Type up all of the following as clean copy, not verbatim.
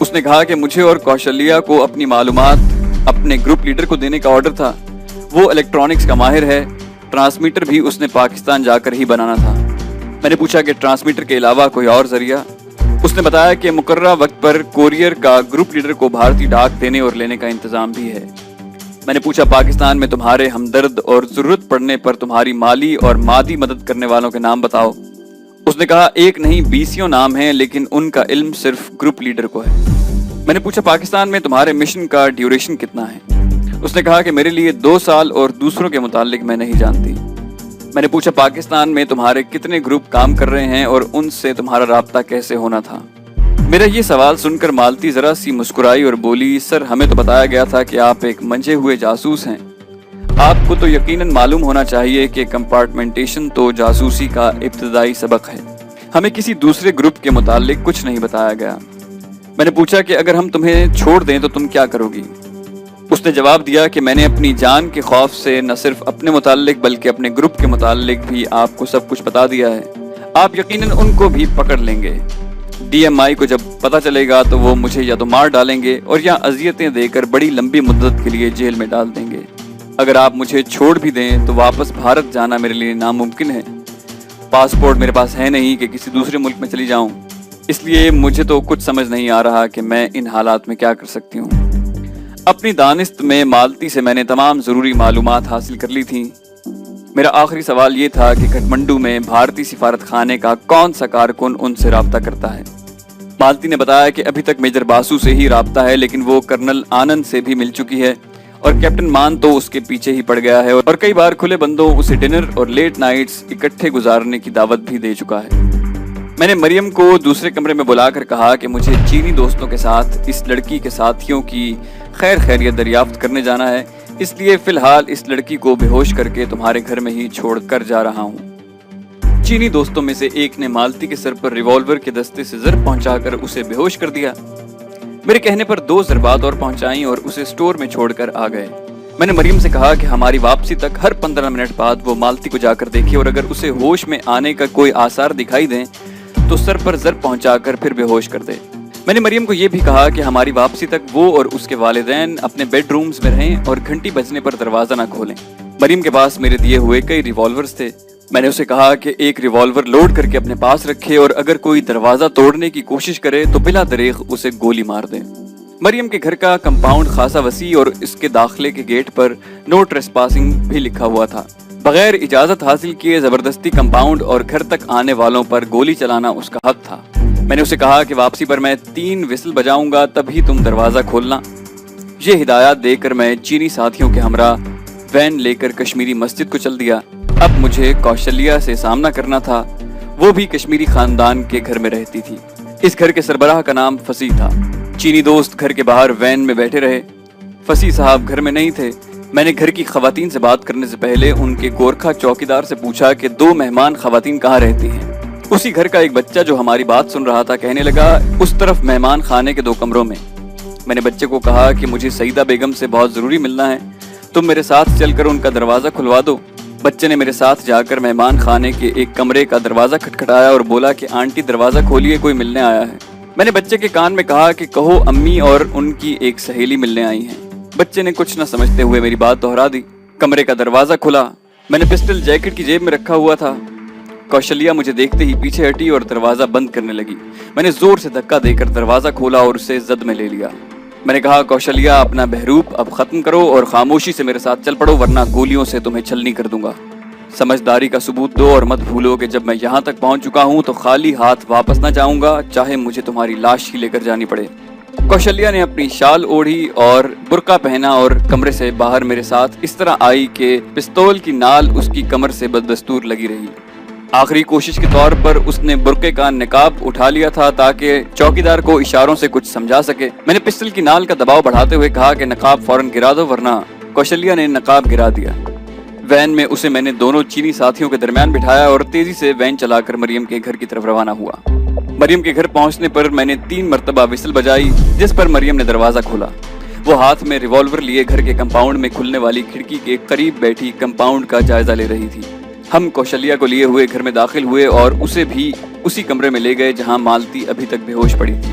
اس نے کہا کہ مجھے اور کوشلیہ کو اپنی معلومات اپنے گروپ لیڈر کو دینے کا آرڈر تھا. وہ الیکٹرانکس کا ماہر ہے. ٹرانسمیٹر بھی اس نے پاکستان جا کر ہی بنانا تھا. میں نے پوچھا کہ ٹرانسمیٹر کے علاوہ کوئی اور ذریعہ؟ اس نے بتایا کہ مقررہ وقت پر کوریئر کا گروپ لیڈر کو بھارتی ڈاک دینے اور لینے کا انتظام بھی ہے. میں نے پوچھا پاکستان میں تمہارے ہمدرد اور ضرورت پڑنے پر تمہاری مالی اور مادی مدد کرنے والوں کے نام بتاؤ. اس نے کہا ایک نہیں 20 نام ہیں لیکن ان کا علم صرف گروپ لیڈر کو ہے. میں نے پوچھا پاکستان میں تمہارے مشن کا ڈیوریشن کتنا ہے؟ اس نے کہا کہ میرے لیے 2 سال اور دوسروں کے متعلق میں نہیں جانتی. میں نے پوچھا پاکستان میں تمہارے کتنے گروپ کام کر رہے ہیں اور ان سے تمہارا رابطہ کیسے ہونا تھا؟ میرا یہ سوال سن کر مالتی ذرا سی مسکرائی اور بولی سر ہمیں تو بتایا گیا تھا کہ آپ ایک منجھے ہوئے جاسوس ہیں. آپ کو تو یقیناً معلوم ہونا چاہیے کہ کمپارٹمنٹیشن تو جاسوسی کا ابتدائی سبق ہے. ہمیں کسی دوسرے گروپ کے متعلق کچھ نہیں بتایا گیا. میں نے پوچھا کہ اگر ہم تمہیں چھوڑ دیں تو تم کیا کرو گی؟ اس نے جواب دیا کہ میں نے اپنی جان کے خوف سے نہ صرف اپنے متعلق بلکہ اپنے گروپ کے متعلق بھی آپ کو سب کچھ بتا دیا ہے. آپ یقیناً ان کو بھی پکڑ لیں گے. DMI کو جب پتہ چلے گا تو وہ مجھے یا تو مار ڈالیں گے اور یا اذیتیں دے کر بڑی لمبی مدت کے لیے جیل میں ڈال دیں گے. اگر آپ مجھے چھوڑ بھی دیں تو واپس بھارت جانا میرے لیے ناممکن ہے. پاسپورٹ میرے پاس ہے نہیں کہ کسی دوسرے ملک میں چلی جاؤں. اس لیے مجھے تو کچھ سمجھ نہیں آ رہا کہ میں ان حالات میں کیا کر سکتی ہوں. اپنی دانست میں مالتی سے میں نے تمام ضروری معلومات حاصل کر لی تھیں. میرا آخری سوال یہ تھا کہ کٹھمنڈو میں بھارتی سفارت خانے کا کون سا کارکن ان سے رابطہ کرتا ہے. مالتی نے بتایا کہ ابھی تک میجر باسو سے ہی رابطہ ہے لیکن وہ کرنل آنند سے بھی مل چکی ہے اور کیپٹن مان تو اس کے پیچھے ہی پڑ گیا ہے اور کئی بار کھلے بندوں اسے ڈنر اور لیٹ نائٹس اکٹھے گزارنے کی دعوت بھی دے چکا ہے. میں نے مریم کو دوسرے کمرے میں بلا کر کہا کہ مجھے چینی دوستوں کے ساتھ اس لڑکی کے ساتھیوں کی خیر خیریت دریافت کرنے جانا ہے. اس لیے فی الحال اس لڑکی کو بے ہوش کر کے تمہارے گھر میں ہی چھوڑ کر جا رہا ہوں. چینی دوستوں میں سے ایک نے مالتی کے سر پر ریوالور کے دستے سے ضرب پہنچا کر اسے بے ہوش کر دیا. میرے کہنے پر 2 ضربات اور پہنچائیں اور اسے سٹور میں چھوڑ کر آ گئے. میں نے مریم سے کہا کہ ہماری واپسی تک ہر 15 منٹ بعد وہ مالتی کو جا کر دیکھے اور اگر اسے ہوش میں آنے کا کوئی آثار دکھائی دیں تو سر پر ضرب پہنچا کر پھر بے ہوش کر دے. میں نے مریم کو یہ بھی کہا کہ ہماری واپسی تک وہ اور اس کے والدین اپنے بیڈ رومز میں رہیں اور گھنٹی بجنے پر دروازہ نہ کھولیں. مریم کے پاس میرے دیے ہوئے کئی ریوالورز تھے. میں نے اسے کہا کہ ایک ریوالور لوڈ کر کے اپنے پاس رکھے اور اگر کوئی دروازہ توڑنے کی کوشش کرے تو بلا دریغ اسے گولی مار دے. مریم کے گھر کا کمپاؤنڈ خاصا وسیع اور اس کے داخلے کے گیٹ پر نو ٹریسپاسنگ بھی لکھا ہوا تھا. بغیر اجازت حاصل کیے زبردستی کمپاؤنڈ اور گھر تک آنے والوں پر گولی چلانا اس کا حق تھا. میں نے اسے کہا کہ واپسی پر میں 3 وسل بجاؤں گا تبھی تم دروازہ کھولنا. یہ ہدایات دے کر میں چینی ساتھیوں کے ہمراہ وین لے کر کشمیری مسجد کو چل دیا. اب مجھے کوشلیہ سے سامنا کرنا تھا. وہ بھی کشمیری خاندان کے گھر میں رہتی تھی. اس گھر کے سربراہ کا نام فصیح تھا. چینی دوست گھر کے باہر وین میں بیٹھے رہے. فصیح صاحب گھر میں نہیں تھے. میں نے گھر کی خواتین سے بات کرنے سے پہلے ان کے گورکھا چوکیدار سے پوچھا کہ 2 مہمان خواتین کہاں رہتی ہیں. اسی گھر کا ایک بچہ جو ہماری بات سن رہا تھا کہنے لگا اس طرف مہمان خانے کے 2 کمروں میں. میں نے بچے کو کہا کہ مجھے سعیدہ بیگم سے بہت ضروری ملنا ہے. تم میرے ساتھ چل کر ان کا دروازہ کھلوا دو. بچے نے میرے ساتھ جا کر مہمان خانے کے ایک کمرے کا دروازہ کھٹکھٹایا اور بولا کہ آنٹی دروازہ کھولیے کوئی ملنے آیا ہے. میں نے بچے کے کان میں کہا کہ کہو امی اور ان کی ایک سہیلی ملنے آئی ہیں. بچے نے کچھ نہ سمجھتے ہوئے میری بات دہرا دی. کمرے کا دروازہ کھلا. میں نے پسٹل جیکٹ کی جیب میں رکھا ہوا تھا. کوشلیہ مجھے دیکھتے ہی پیچھے ہٹی اور دروازہ بند کرنے لگی. میں نے زور سے دھکا دے کر دروازہ کھولا اور اسے زد میں لے لیا. میں نے کہا کوشلیہ اپنا بہروپ اب ختم کرو اور خاموشی سے میرے ساتھ چل پڑو ورنہ گولیوں سے تمہیں چھلنی کر دوں گا. سمجھداری کا ثبوت دو اور مت بھولو کہ جب میں یہاں تک پہنچ چکا ہوں تو خالی ہاتھ واپس نہ جاؤں گا چاہے مجھے تمہاری لاش ہی لے کر جانی پڑے. کوشلیہ نے اپنی شال اوڑھی اور برقع پہنا اور کمرے سے باہر میرے ساتھ اس طرح آئی کہ پستول کی نال اس کی کمر سے بدستور لگی رہی. آخری کوشش کے طور پر اس نے برقعے کا نقاب اٹھا لیا تھا تاکہ چوکیدار کو اشاروں سے کچھ سمجھا سکے. میں نے پستل کی نال کا دباؤ بڑھاتے ہوئے کہا کہ نقاب فوراً گرا دو ورنہ. کوشلیہ نے نقاب گرا دیا. وین میں اسے میں نے دونوں چینی ساتھیوں کے درمیان بٹھایا اور تیزی سے وین چلا کر مریم کے گھر کی طرف روانہ ہوا. مریم کے گھر پہنچنے پر میں نے 3 مرتبہ وسل بجائی جس پر مریم نے دروازہ کھولا. وہ ہاتھ میں ریوالور لیے گھر کے کمپاؤنڈ میں کھلنے والی کھڑکی کے قریب بیٹھی کمپاؤنڈ کا جائزہ لے رہی تھی. ہم کوشلیہ کو لیے ہوئے گھر میں داخل ہوئے اور اسے بھی اسی کمرے میں لے گئے جہاں مالتی ابھی تک بے ہوش پڑی تھی.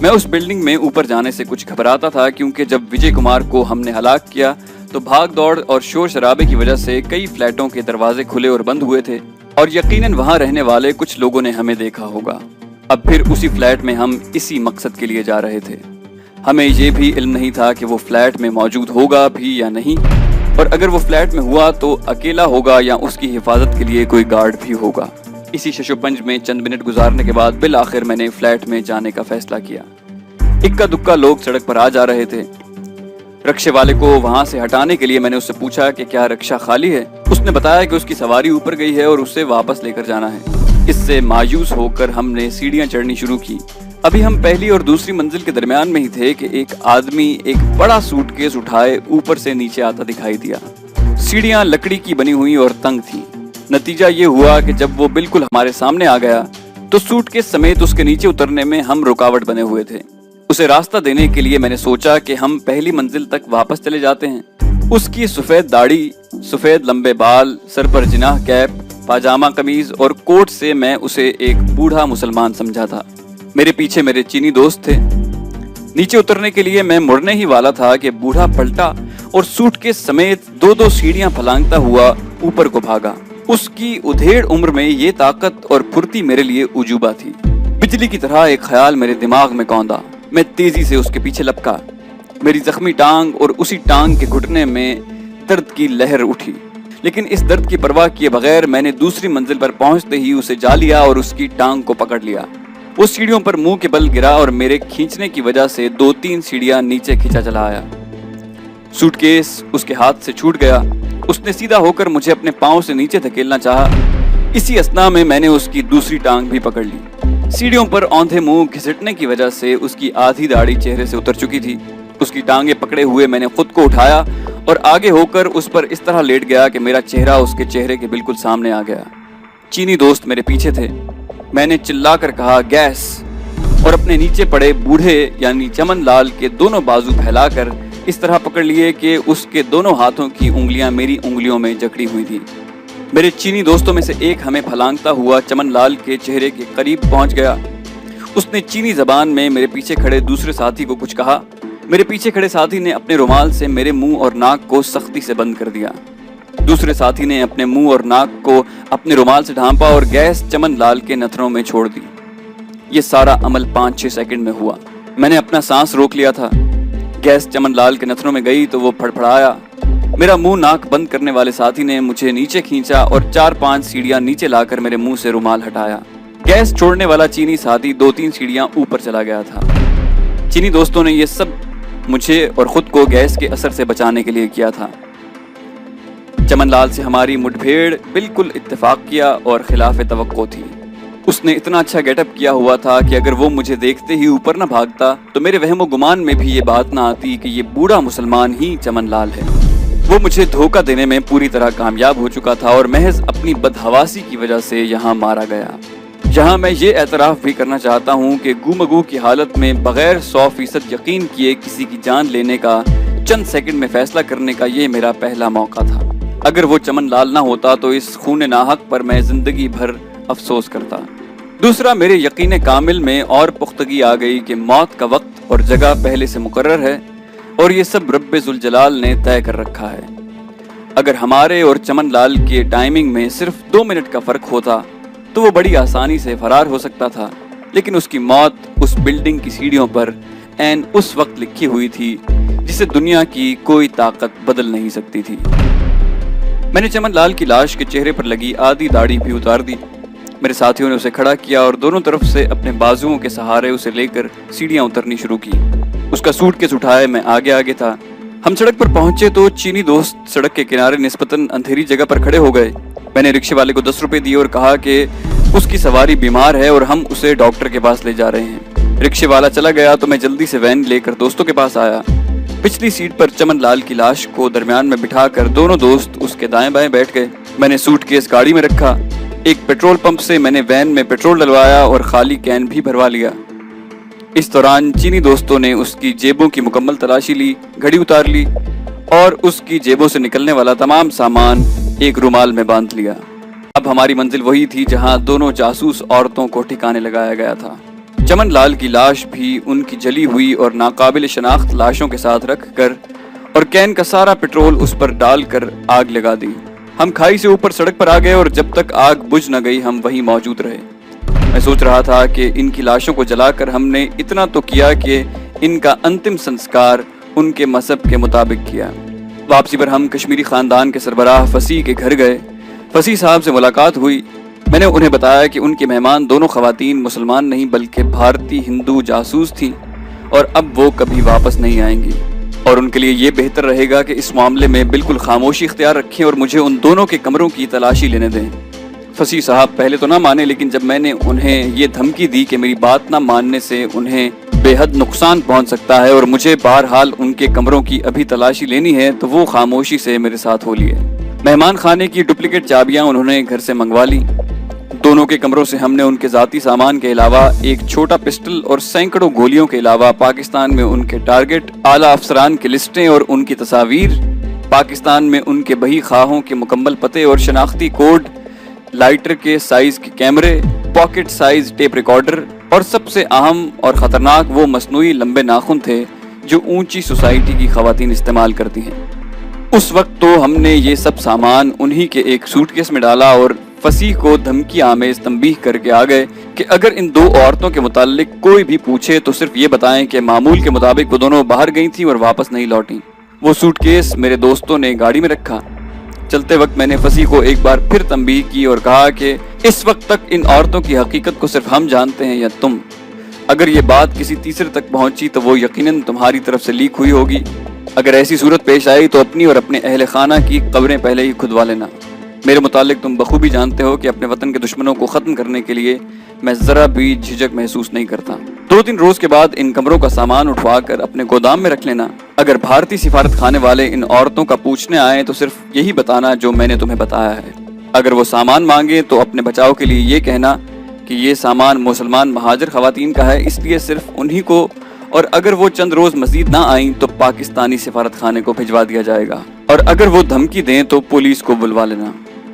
میں اس بلڈنگ میں اوپر جانے سے کچھ گھبراتا تھا کیونکہ جب وجے کمار کو ہم نے ہلاک کیا تو بھاگ دوڑ اور شور شرابے کی وجہ سے کئی فلیٹوں کے دروازے کھلے اور بند ہوئے تھے اور یقیناً وہاں رہنے والے کچھ لوگوں نے ہمیں دیکھا ہوگا۔ اب پھر اسی فلیٹ میں ہم اسی مقصد کے لیے جا رہے تھے۔ ہمیں یہ بھی علم نہیں تھا کہ وہ فلیٹ میں موجود ہوگا بھی یا نہیں، اور اگر وہ فلیٹ میں ہوا تو اکیلا ہوگا یا اس کی حفاظت کے لیے کوئی گارڈ بھی ہوگا۔ اسی شش و پنج میں چند منٹ گزارنے کے بعد بالآخر میں نے فلیٹ میں جانے کا فیصلہ کیا۔ اکا دکا لوگ سڑک پر آ جا رہے تھے۔ رکشے والے کو وہاں سے ہٹانے کے لیے میں نے اس سے پوچھا کہ کیا رکشہ خالی ہے۔ اس نے بتایا کہ اس کی سواری اوپر گئی ہے اور اسے واپس لے کر جانا ہے۔ اس سے مایوس ہو کر ہم نے سیڑھیاں چڑھنی شروع کی۔ ابھی ہم پہلی اور دوسری منزل کے درمیان میں ہی تھے کہ ایک آدمی ایک بڑا سوٹ کیس اٹھائے اوپر سے نیچے آتا دکھائی دیا۔ سیڑھیاں لکڑی کی بنی ہوئی اور تنگ تھیں۔ نتیجہ یہ ہوا کہ جب وہ بالکل ہمارے سامنے آ گیا تو سوٹ کیس سمیت اس کے نیچے اترنے میں ہم رکاوٹ بنے ہوئے تھے۔ اسے راستہ دینے کے لیے میں نے سوچا کہ ہم پہلی منزل تک واپس چلے جاتے ہیں۔ اس کی سفید داڑھی، سفید لمبے بال، سر پر جناح کیپ، پاجامہ قمیض اور کوٹ سے میں اسے ایک بوڑھا مسلمان سمجھا تھا۔ میرے پیچھے میرے چینی دوست تھے۔ نیچے اترنے کے لیے میں مڑنے ہی والا تھا کہ بوڑھا پلٹا اور سوٹ کے سمیت دو سیڑھیاں پھلانگتا ہوا اوپر کو بھاگا۔ اس کی ادھیڑ عمر میں یہ طاقت اور پھرتی میرے لیے عجوبہ تھی۔ بجلی کی طرح ایک خیال میرے دماغ میں کوندا۔ میں تیزی سے اس کے پیچھے لپکا۔ میری زخمی ٹانگ اور اسی ٹانگ کے گھٹنے میں درد کی لہر اٹھی، لیکن اس درد کی پرواہ کیے بغیر میں نے دوسری منزل پر پہنچتے ہی اسے جا لیا اور اس کی ٹانگ کو پکڑ لیا۔ وہ سیڑھیوں پر منہ کے بل گرا اور میرے کھینچنے کی وجہ سے 2-3 سیڑھیاں نیچے کھینچا چلا آیا۔ سوٹ کیس اس کے ہاتھ سے چھوٹ گیا۔ اس نے سیدھا ہو کر مجھے اپنے پاؤں سے نیچے دھکیلنا چاہا۔ اسی اثنا میں نے اس کی دوسری ٹانگ بھی پکڑ لی۔ سیڑھیوں پر اوندھے منہ گھسٹنے کی وجہ سے اس کی آدھی داڑھی چہرے سے اتر چکی تھی۔ اس کی ٹانگیں پکڑے ہوئے میں نے خود کو اٹھایا اور آگے ہو کر اس پر اس طرح لیٹ گیا کہ میرا چہرہ اس کے چہرے کے بالکل سامنے آ گیا۔ چینی دوست میرے پیچھے تھے۔ میں نے چلا کر کہا گیس، اور اپنے نیچے پڑے بوڑھے یعنی چمن لال کے دونوں بازو پھیلا کر اس طرح پکڑ لیے کہ اس کے دونوں ہاتھوں کی انگلیاں میری انگلیوں میں جکڑی ہوئی تھی۔ میرے چینی دوستوں میں سے ایک ہمیں پھلانگتا ہوا چمن لال کے چہرے کے قریب پہنچ گیا۔ اس نے چینی زبان میں میرے پیچھے کھڑے دوسرے ساتھی کو کچھ کہا۔ میرے پیچھے کھڑے ساتھی نے اپنے رومال سے میرے منہ اور ناک کو سختی سے بند کر دیا۔ دوسرے ساتھی نے اپنے منہ اور ناک کو اپنے رومال سے ڈھانپا اور گیس چمن لال کے نتھنوں میں چھوڑ دی۔ یہ سارا عمل 5-6 سیکنڈ میں ہوا۔ میں نے اپنا سانس روک لیا تھا۔ گیس چمن لال کے نتھنوں میں گئی تو وہ پھڑپھڑایا۔ میرا منہ ناک بند کرنے والے ساتھی نے مجھے نیچے کھینچا اور 4-5 سیڑھیاں نیچے لا کر میرے منہ سے رومال ہٹایا۔ گیس چھوڑنے والا چینی ساتھی 2-3 سیڑھیاں اوپر چلا گیا تھا۔ چینی دوستوں نے یہ سب مجھے اور خود کو گیس کے اثر سے بچانے کے لیے کیا تھا۔ چمن لال سے ہماری مٹ بھیڑ بالکل اتفاق کیا اور خلاف توقع تھی۔ اس نے اتنا اچھا گیٹ اپ کیا ہوا تھا کہ اگر وہ مجھے دیکھتے ہی اوپر نہ بھاگتا تو میرے وہم و گمان میں بھی یہ بات نہ آتی کہ یہ بوڑھا مسلمان ہی چمن لال ہے۔ وہ مجھے دھوکہ دینے میں پوری طرح کامیاب ہو چکا تھا اور محض اپنی بدحواسی کی وجہ سے یہاں مارا گیا۔ جہاں میں یہ اعتراف بھی کرنا چاہتا ہوں کہ گومگو کی حالت میں بغیر 100% یقین کیے کسی کی جان لینے کا چند سیکنڈ میں فیصلہ کرنے کا یہ میرا پہلا موقع تھا۔ اگر وہ چمن لال نہ ہوتا تو اس خون ناحق پر میں زندگی بھر افسوس کرتا۔ دوسرا، میرے یقین کامل میں اور پختگی آ گئی کہ موت کا وقت اور جگہ پہلے سے مقرر ہے اور یہ سب رب ذوالجلال نے طے کر رکھا ہے۔ اگر ہمارے اور چمن لال کے ٹائمنگ میں صرف 2 منٹ کا فرق ہوتا تو وہ بڑی آسانی سے فرار ہو سکتا تھا، لیکن اس کی موت اس بلڈنگ کی سیڑھیوں پر عین اس وقت لکھی ہوئی تھی جسے دنیا کی کوئی طاقت بدل نہیں سکتی تھی۔ میں نے چمن لال کی لاش کے چہرے پر لگی آدھی داڑھی بھی اتار دی۔ میرے ساتھیوں نے اسے کھڑا کیا اور دونوں طرف سے اپنے بازوؤں کے سہارے اسے لے کر سیڑھیاں اترنی شروع کی۔ اس کا سوٹ کیس اٹھائے میں آگے تھا۔ ہم سڑک پر پہنچے تو چینی دوست سڑک کے کنارے نسبتاً اندھیری جگہ پر کھڑے ہو گئے۔ میں نے رکشے والے کو 10 روپے دیے اور کہا کہ اس کی سواری بیمار ہے اور ہم اسے ڈاکٹر کے پاس لے جا رہے ہیں۔ رکشے والا چلا گیا تو میں جلدی سے وین لے کر دوستوں کے پاس آیا۔ پچھلی سیٹ پر چمن لال کی لاش کو درمیان میں بٹھا کر دونوں دوست اس کے دائیں بائیں بیٹھ گئے۔ میں نے سوٹ کیس گاڑی میں رکھا۔ ایک پیٹرول پمپ سے میں نے وین میں پیٹرول ڈلوایا اور خالی کین بھی بھروا لیا۔ اس دوران چینی دوستوں نے اس کی جیبوں کی مکمل تلاشی لی، گھڑی اتار لی اور اس کی جیبوں سے نکلنے والا تمام سامان ایک رومال میں باندھ لیا۔ اب ہماری منزل وہی تھی جہاں دونوں جاسوس عورتوں کو ٹھکانے لگایا گیا تھا۔ چمن لال کی لاش بھی ان کی جلی ہوئی اور ناقابل شناخت لاشوں کے ساتھ رکھ کر اور کین کا سارا پٹرول اس پر ڈال کر آگ لگا دی۔ ہم کھائی سے اوپر سڑک پر آ گئے اور جب تک آگ بجھ نہ گئی ہم وہیں موجود رہے۔ میں سوچ رہا تھا کہ ان کی لاشوں کو جلا کر ہم نے اتنا تو کیا کہ ان کا انتم سنسکار ان کے مذہب کے مطابق کیا۔ واپسی پر ہم کشمیری خاندان کے سربراہ فصیح کے گھر گئے۔ فصیح صاحب سے ملاقات ہوئی۔ میں نے انہیں بتایا کہ ان کے مہمان دونوں خواتین مسلمان نہیں بلکہ بھارتی ہندو جاسوس تھیں اور اب وہ کبھی واپس نہیں آئیں گی، اور ان کے لیے یہ بہتر رہے گا کہ اس معاملے میں بالکل خاموشی اختیار رکھیں اور مجھے ان دونوں کے کمروں کی تلاشی لینے دیں۔ فصیح صاحب پہلے تو نہ مانے، لیکن جب میں نے انہیں یہ دھمکی دی کہ میری بات نہ ماننے سے انہیں بے حد نقصان پہنچ سکتا ہے اور مجھے بہرحال ان کے کمروں کی ابھی تلاشی لینی ہے، تو وہ خاموشی سے میرے ساتھ ہو لیے۔ مہمان خانے کی ڈپلیکیٹ چابیاں انہوں نے گھر سے منگوا لی۔ دونوں کے کمروں سے ہم نے ان کے ذاتی سامان کے علاوہ ایک چھوٹا پسٹل اور سینکڑوں گولیوں کے علاوہ پاکستان میں ان کے ٹارگٹ، اعلیٰ افسران کی لسٹیں اور ان کی تصاویر، پاکستان میں ان کے بہی خواہوں کے مکمل پتے اور شناختی کوڈ، لائٹر کے سائز کے کیمرے، پاکٹ سائز ٹیپ ریکارڈر اور سب سے اہم اور خطرناک وہ مصنوعی لمبے ناخن تھے جو اونچی سوسائٹی کی خواتین استعمال کرتی ہیں۔ اس وقت تو ہم نے یہ سب سامان انہی کے ایک سوٹ کیس میں ڈالا اور فصیح کو دھمکی آمیز تنبیہ کر کے آ گئے کہ اگر ان دو عورتوں کے متعلق کوئی بھی پوچھے تو صرف یہ بتائیں کہ معمول کے مطابق وہ دونوں باہر گئی تھیں اور واپس نہیں لوٹیں۔ وہ سوٹ کیس میرے دوستوں نے گاڑی میں رکھا۔ چلتے وقت میں نے فصیح کو ایک بار پھر تنبیہ کی اور کہا کہ اس وقت تک ان عورتوں کی حقیقت کو صرف ہم جانتے ہیں یا تم۔ اگر یہ بات کسی تیسرے تک پہنچی تو وہ یقیناً تمہاری طرف سے لیک ہوئی ہوگی۔ اگر ایسی صورت پیش آئی تو اپنی اور اپنے اہل خانہ کی قبریں پہلے ہی کھدوا لینا۔ میرے متعلق تم بخوبی جانتے ہو کہ اپنے وطن کے دشمنوں کو ختم کرنے کے لیے میں ذرا بھی جھجک محسوس نہیں کرتا۔ 2-3 روز کے بعد ان کمروں کا سامان اٹھوا کر اپنے گودام میں رکھ لینا۔ اگر بھارتی سفارت خانے والے ان عورتوں کا پوچھنے آئیں تو صرف یہی بتانا جو میں نے تمہیں بتایا ہے۔ اگر وہ سامان مانگے تو اپنے بچاؤ کے لیے یہ کہنا کہ یہ سامان مسلمان مہاجر خواتین کا ہے، اس لیے صرف انہی کو، اور اگر وہ چند روز مزید نہ آئیں تو پاکستانی سفارت خانے کو بھجوا دیا جائے گا، اور اگر وہ دھمکی دیں تو پولیس کو بلوا لینا۔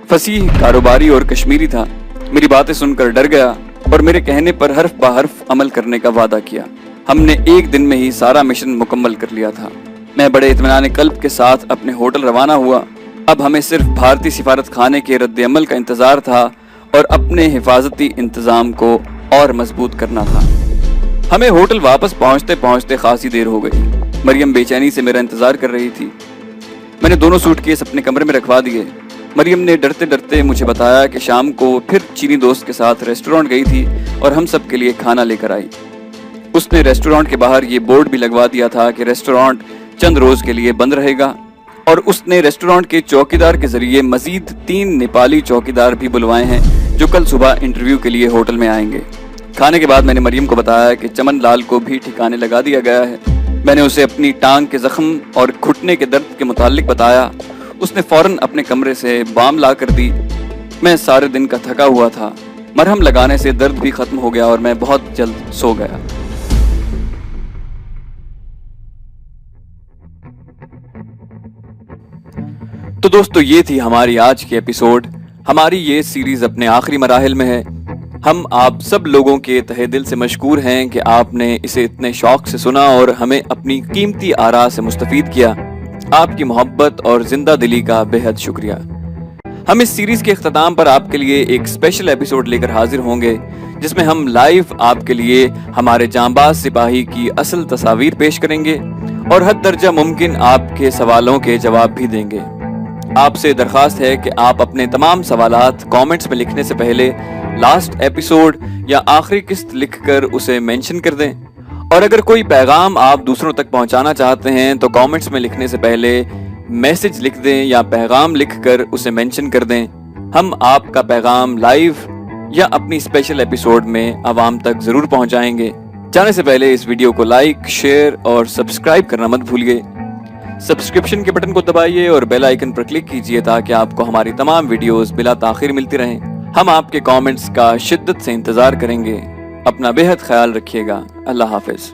فصیح کاروباری اور کشمیری تھا، میری باتیں سن کر ڈر گیا اور میرے کہنے پر حرف بہ حرف عمل کرنے کا وعدہ کیا۔ ہم نے ایک دن میں ہی سارا مشن مکمل کر لیا تھا۔ میں بڑے اطمینان قلب کے ساتھ اپنے ہوٹل روانہ ہوا۔ اب ہمیں صرف بھارتی سفارت خانے کے رد عمل کا انتظار تھا اور اپنے حفاظتی انتظام کو اور مضبوط کرنا تھا۔ ہمیں ہوٹل واپس پہنچتے پہنچتے خاصی دیر ہو گئی۔ مریم بے چینی سے میرا انتظار کر رہی تھی۔ میں نے دونوں سوٹ کیس اپنے کمرے میں رکھوا دیے۔ مریم نے ڈرتے ڈرتے مجھے بتایا کہ شام کو پھر چینی دوست کے ساتھ ریسٹورانٹ گئی تھی اور ہم سب کے لیے کھانا لے کر آئی۔ اس نے ریسٹورانٹ کے باہر یہ بورڈ بھی لگوا دیا تھا کہ ریسٹورانٹ چند روز کے لیے بند رہے گا، اور اس نے ریسٹورانٹ کے چوکیدار کے ذریعے مزید 3 نیپالی چوکیدار بھی بلوائے ہیں جو کل صبح انٹرویو کے لیے ہوٹل میں آئیں گے۔ کھانے کے بعد میں نے مریم کو بتایا کہ چمن لال کو بھی ٹھکانے لگا دیا گیا ہے۔ میں نے اسے اپنی ٹانگ کے زخم اور گھٹنے کے درد کے متعلق بتایا۔ اس نے فوراً اپنے کمرے سے بام لا کر دی۔ میں سارے دن کا تھکا ہوا تھا۔ مرہم لگانے سے درد بھی ختم ہو گیا اور میں بہت جلد سو گیا۔ تو دوستو یہ تھی ہماری آج کی ایپیسوڈ۔ ہماری یہ سیریز اپنے آخری مراحل میں ہے۔ ہم آپ سب لوگوں کے تہہ دل سے مشکور ہیں کہ آپ نے اسے اتنے شوق سے سنا اور ہمیں اپنی قیمتی آراء سے مستفید کیا۔ آپ کی محبت اور زندہ دلی کا بے حد شکریہ۔ ہم اس سیریز کے اختتام پر آپ کے لیے ایک اسپیشل ایپیسوڈ لے کر حاضر ہوں گے جس میں ہم لائیو آپ کے لیے ہمارے جانباز سپاہی کی اصل تصاویر پیش کریں گے اور حد درجہ ممکن آپ کے سوالوں کے جواب بھی دیں گے۔ آپ سے درخواست ہے کہ آپ اپنے تمام سوالات کامنٹس میں لکھنے سے پہلے لاسٹ ایپیسوڈ یا آخری قسط لکھ کر اسے مینشن کر دیں، اور اگر کوئی پیغام آپ دوسروں تک پہنچانا چاہتے ہیں تو کامنٹس میں لکھنے سے پہلے میسج لکھ دیں یا پیغام لکھ کر اسے مینشن کر دیں۔ ہم آپ کا پیغام لائیو یا اپنی اسپیشل ایپیسوڈ میں عوام تک ضرور پہنچائیں گے۔ جانے سے پہلے اس ویڈیو کو لائک، شیئر اور سبسکرائب کرنا مت بھولیے۔ سبسکرپشن کے بٹن کو دبائیے اور بیل آئیکن پر کلک کیجیے تاکہ آپ کو ہماری تمام ویڈیوز بلا تاخیر ملتی رہیں۔ ہم آپ کے کامنٹس کا شدت سے انتظار کریں گے۔ اپنا بے حد خیال رکھیے گا۔ اللہ حافظ۔